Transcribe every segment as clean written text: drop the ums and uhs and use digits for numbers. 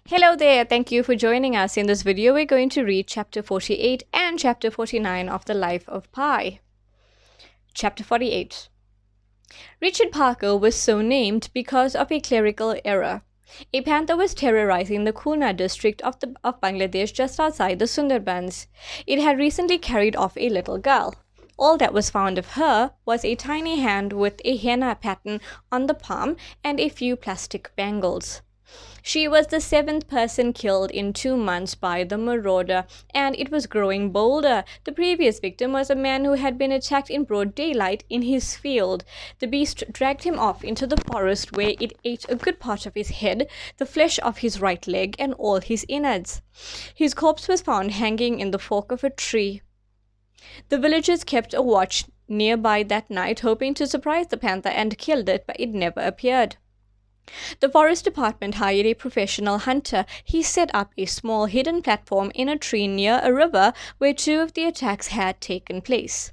Hello there, thank you for joining us. In this video, we're going to read chapter 48 and chapter 49 of The Life of Pi. Chapter 48. Richard Parker was so named because of a clerical error. A panther was terrorizing the Kuna district of Bangladesh just outside the Sundarbans. It had recently carried off a little girl. All that was found of her was a tiny hand with a henna pattern on the palm and a few plastic bangles. She was the seventh person killed in 2 months by the marauder, and it was growing bolder. The previous victim was a man who had been attacked in broad daylight in his field. The beast dragged him off into the forest where it ate a good part of his head, the flesh of his right leg, and all his innards. His corpse was found hanging in the fork of a tree. The villagers kept a watch nearby that night, hoping to surprise the panther and kill it, but it never appeared. The forest department hired a professional hunter. He set up a small hidden platform in a tree near a river where two of the attacks had taken place.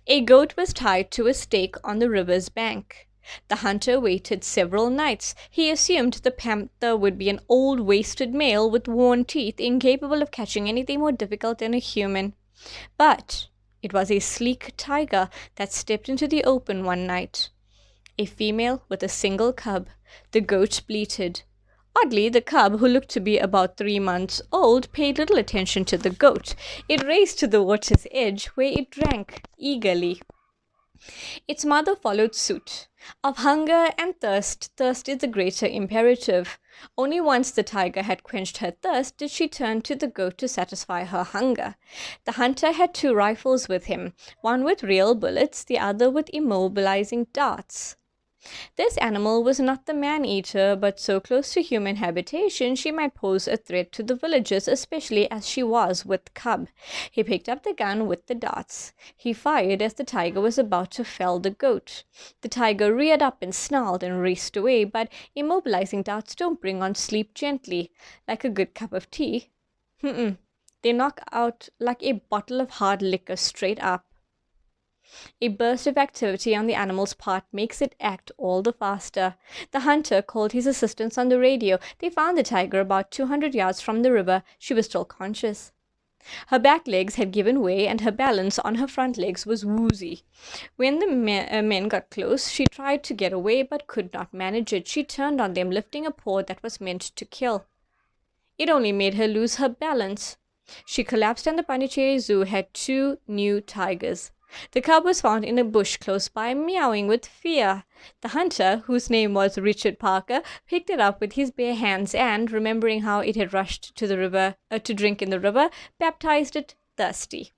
A goat was tied to a stake on the river's bank. The hunter waited several nights. He assumed the panther would be an old, wasted male with worn teeth, incapable of catching anything more difficult than a human. But it was a sleek tiger that stepped into the open one night. A female with a single cub. The goat bleated. Oddly, the cub, who looked to be about 3 months old, paid little attention to the goat. It raced to the water's edge, where it drank eagerly. Its mother followed suit. Of hunger and thirst is the greater imperative. Only once the tiger had quenched her thirst did she turn to the goat to satisfy her hunger. The hunter had 2 rifles with him, one with real bullets, the other with immobilizing darts. This animal was not the man-eater, but so close to human habitation she might pose a threat to the villagers, especially as she was with cub. He picked up the gun with the darts. He fired as the tiger was about to fell the goat. The tiger reared up and snarled and raced away, but immobilizing darts don't bring on sleep gently, like a good cup of tea. They knock out like a bottle of hard liquor straight up. A burst of activity on the animal's part makes it act all the faster. The hunter called his assistants on the radio. They found the tiger about 200 yards from the river. She was still conscious. Her back legs had given way and her balance on her front legs was woozy. When the men got close, she tried to get away but could not manage it. She turned on them, lifting a paw that was meant to kill. It only made her lose her balance. She collapsed, and the Pondicherry Zoo had 2 new tigers. The cub was found in a bush close by, meowing with fear. The hunter, whose name was Richard Parker, picked it up with his bare hands and, remembering how it had rushed to the river to drink in the river, baptized it Thirsty.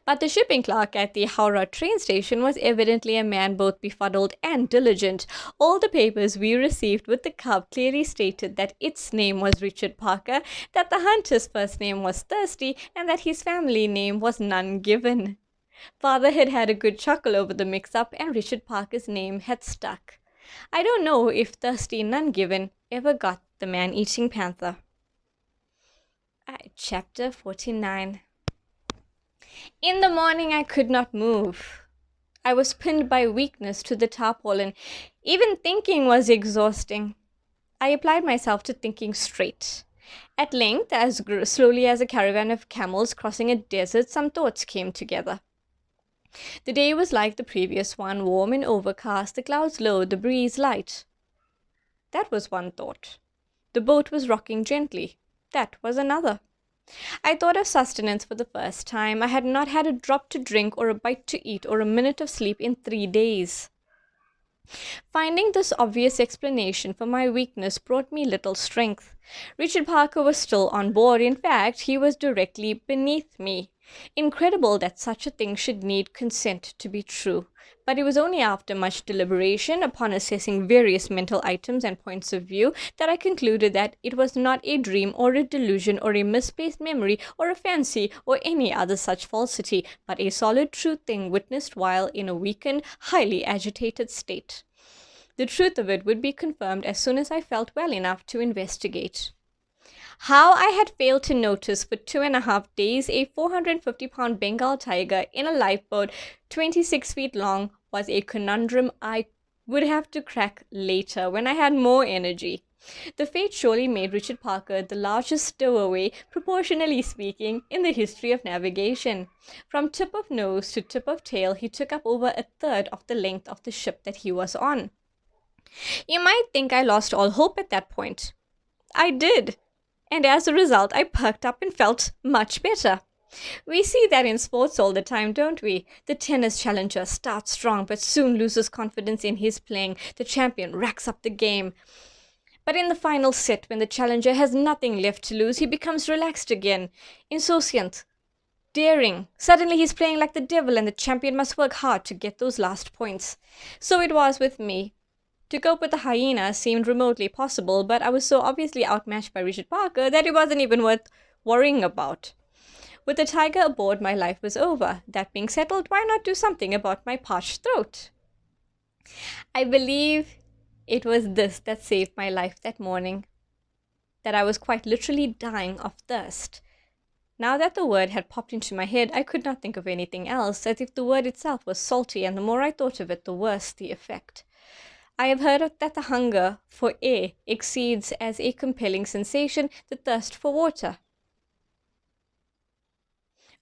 But the shipping clerk at the Howrah train station was evidently a man both befuddled and diligent. All the papers we received with the cub clearly stated that its name was Richard Parker, that the hunter's first name was Thirsty, and that his family name was none given. Father had had a good chuckle over the mix-up, and Richard Parker's name had stuck. I don't know if Thirsty None Given ever got the man-eating panther. Chapter 49. In the morning I could not move. I was pinned by weakness to the tarpaulin. Even thinking was exhausting. I applied myself to thinking straight. At length, as slowly as a caravan of camels crossing a desert, some thoughts came together. The day was like the previous one, warm and overcast, the clouds low, the breeze light. That was one thought. The boat was rocking gently. That was another. I thought of sustenance for the first time. I had not had a drop to drink or a bite to eat or a minute of sleep in 3 days. Finding this obvious explanation for my weakness brought me little strength. Richard Parker was still on board. In fact, he was directly beneath me. Incredible that such a thing should need consent to be true. But it was only after much deliberation, upon assessing various mental items and points of view, that I concluded that it was not a dream or a delusion or a misplaced memory or a fancy or any other such falsity, but a solid true thing witnessed while in a weakened, highly agitated state. The truth of it would be confirmed as soon as I felt well enough to investigate. How I had failed to notice for 2.5 days a 450-pound Bengal tiger in a lifeboat 26 feet long was a conundrum I would have to crack later when I had more energy. The fate surely made Richard Parker the largest stowaway, proportionally speaking, in the history of navigation. From tip of nose to tip of tail, he took up over a third of the length of the ship that he was on. You might think I lost all hope at that point. I did. And as a result, I perked up and felt much better. We see that in sports all the time, don't we? The tennis challenger starts strong but soon loses confidence in his playing. The champion racks up the game. But in the final set, when the challenger has nothing left to lose, he becomes relaxed again, insouciant, daring. Suddenly he's playing like the devil and the champion must work hard to get those last points. So it was with me. To cope with the hyena seemed remotely possible, but I was so obviously outmatched by Richard Parker that it wasn't even worth worrying about. With the tiger aboard, my life was over. That being settled, why not do something about my parched throat? I believe it was this that saved my life that morning, that I was quite literally dying of thirst. Now that the word had popped into my head, I could not think of anything else, as if the word itself was salty, and the more I thought of it, the worse the effect. I have heard that the hunger for air exceeds as a compelling sensation the thirst for water.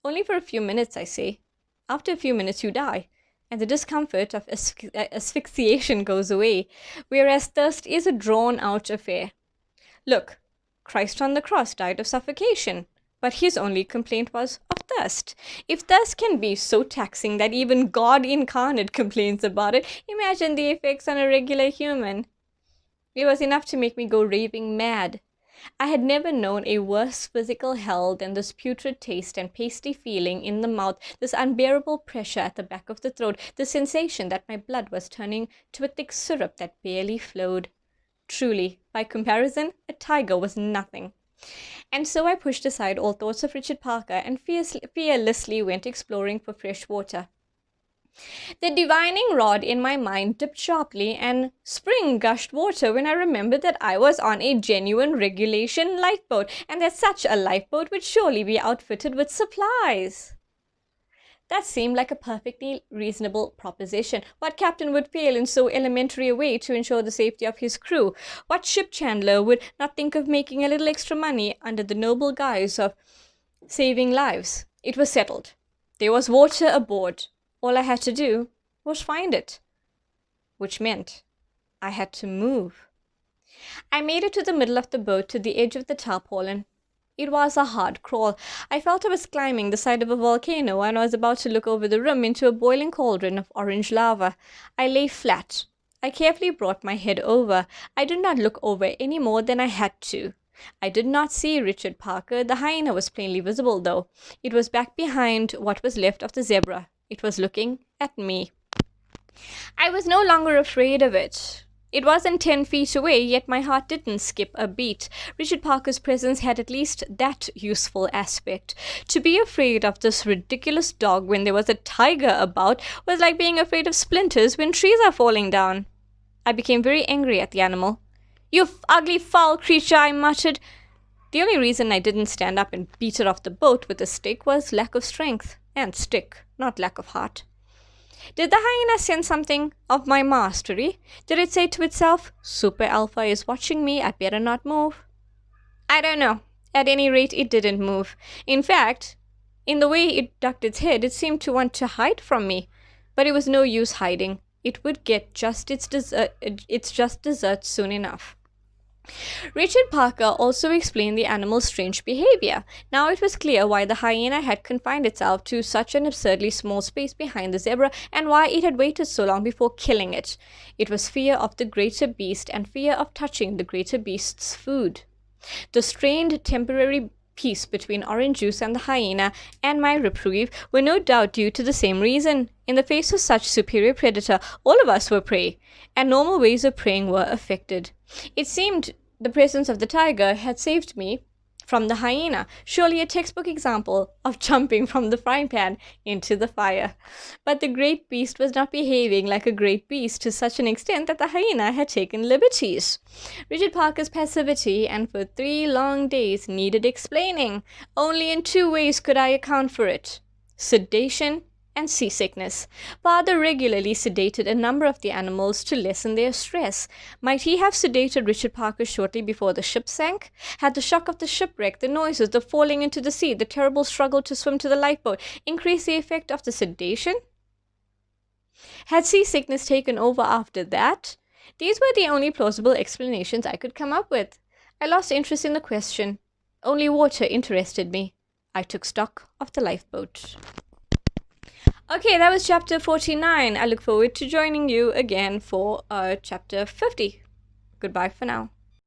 Only for a few minutes, I say. After a few minutes, you die, and the discomfort of asphyxiation goes away, whereas thirst is a drawn-out affair. Look, Christ on the cross died of suffocation, but his only complaint was of thirst. If thirst can be so taxing that even God incarnate complains about it, imagine the effects on a regular human. It was enough to make me go raving mad. I had never known a worse physical hell than this putrid taste and pasty feeling in the mouth, this unbearable pressure at the back of the throat, the sensation that my blood was turning to a thick syrup that barely flowed. Truly, by comparison, a tiger was nothing. And so I pushed aside all thoughts of Richard Parker and fearlessly went exploring for fresh water. The divining rod in my mind dipped sharply, and spring gushed water when I remembered that I was on a genuine regulation lifeboat, and that such a lifeboat would surely be outfitted with supplies. That seemed like a perfectly reasonable proposition. What captain would fail in so elementary a way to ensure the safety of his crew? What ship chandler would not think of making a little extra money under the noble guise of saving lives? It was settled. There was water aboard. All I had to do was find it, which meant I had to move. I made it to the middle of the boat, to the edge of the tarpaulin. It was a hard crawl. I felt I was climbing the side of a volcano, and I was about to look over the rim into a boiling cauldron of orange lava. I lay flat. I carefully brought my head over. I did not look over any more than I had to. I did not see Richard Parker. The hyena was plainly visible, though. It was back behind what was left of the zebra. It was looking at me. I was no longer afraid of it. It wasn't 10 feet away, yet my heart didn't skip a beat. Richard Parker's presence had at least that useful aspect. To be afraid of this ridiculous dog when there was a tiger about was like being afraid of splinters when trees are falling down. I became very angry at the animal. "You ugly, foul creature," I muttered. The only reason I didn't stand up and beat it off the boat with a stick was lack of strength. And stick, not lack of heart. Did the hyena sense something of my mastery? Did it say to itself, "Super Alpha is watching me, I better not move"? I don't know. At any rate, it didn't move. In fact, in the way it ducked its head, it seemed to want to hide from me. But it was no use hiding. It would get its just desserts soon enough. Richard Parker also explained the animal's strange behavior. Now it was clear why the hyena had confined itself to such an absurdly small space behind the zebra, and why it had waited so long before killing it. It was fear of the greater beast and fear of touching the greater beast's food. The strained temporary peace between Orange Juice and the hyena and my reprieve were no doubt due to the same reason. In the face of such superior predator, all of us were prey, and normal ways of preying were affected. It seemed the presence of the tiger had saved me from the hyena, surely a textbook example of jumping from the frying pan into the fire. But the great beast was not behaving like a great beast to such an extent that the hyena had taken liberties. Richard Parker's passivity, and for 3 long days, needed explaining. Only in 2 ways could I account for it: sedation and seasickness. Father regularly sedated a number of the animals to lessen their stress. Might he have sedated Richard Parker shortly before the ship sank? Had the shock of the shipwreck, the noises, the falling into the sea, the terrible struggle to swim to the lifeboat increased the effect of the sedation? Had seasickness taken over after that? These were the only plausible explanations I could come up with. I lost interest in the question. Only water interested me. I took stock of the lifeboat. Okay, that was chapter 49. I look forward to joining you again for chapter 50. Goodbye for now.